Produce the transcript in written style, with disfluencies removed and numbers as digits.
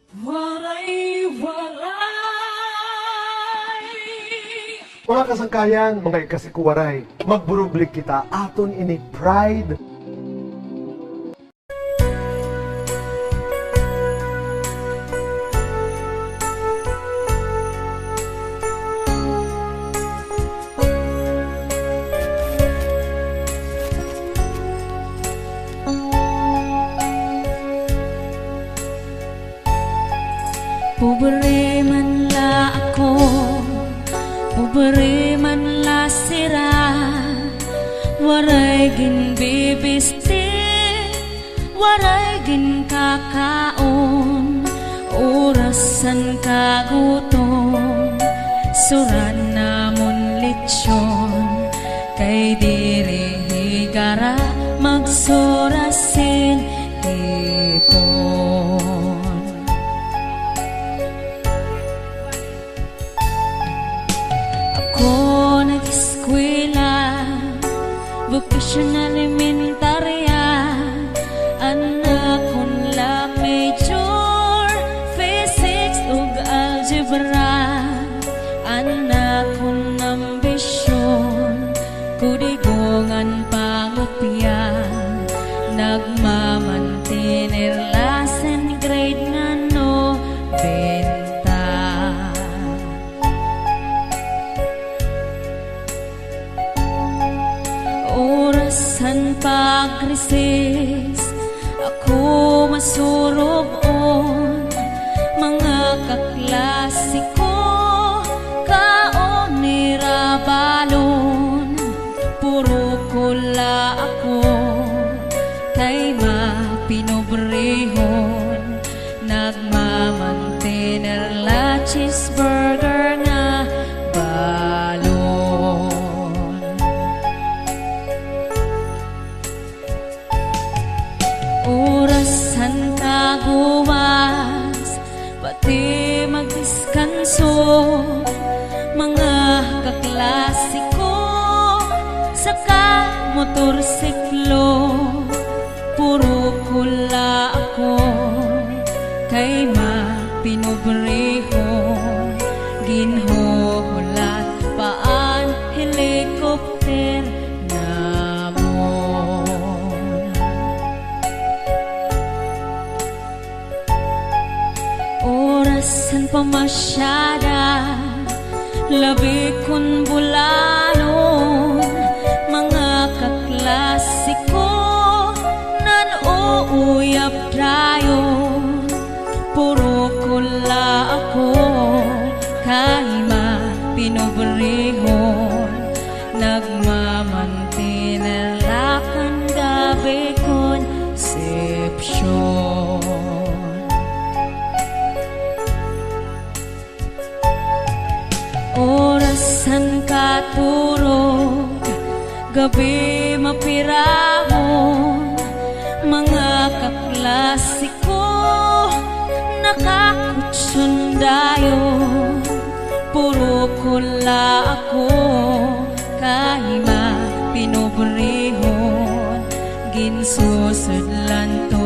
Mga kasangkayan, mga ikasikuwaray, magburublik kita aton ini pride. Pobre man la ako, pobre man la sira, waray gin bibiste, waray gin kakaon, orasan kagutom, suran namon litsyon, kay diri higara magsurasin hipon. Vocational elementarya, anak kon la major, physics ug algebra, anak kon ambisyon, kudigongan pangupya, nagmamantinir lasen grade nga no benta. Orasan pagrisis, ako masurob on, mga kaklasiko, kaon ni Rabalon, puro kula ako, kay mapinobrehon, nagmamantener la cheeseburger nga balon. Orasan kaguwas, pati magdiskanso, mga kaklasiko, saka motorsiklo, puro kula ako, kay mapinobrehon, ginhuhulat paan helikopter namon. Orasan pamasyada, labi kun bulanon, mga kaklasiko, nan uuyap dayon, puro kula ako, kay mapinobrehon, nagmamantinir lakan gabi conception. Orasan katurog, gabi mapiramon, mga kaklasiko, nakakutsundayon, puro kula ako, kay mapinobrehon, ginsusudlan to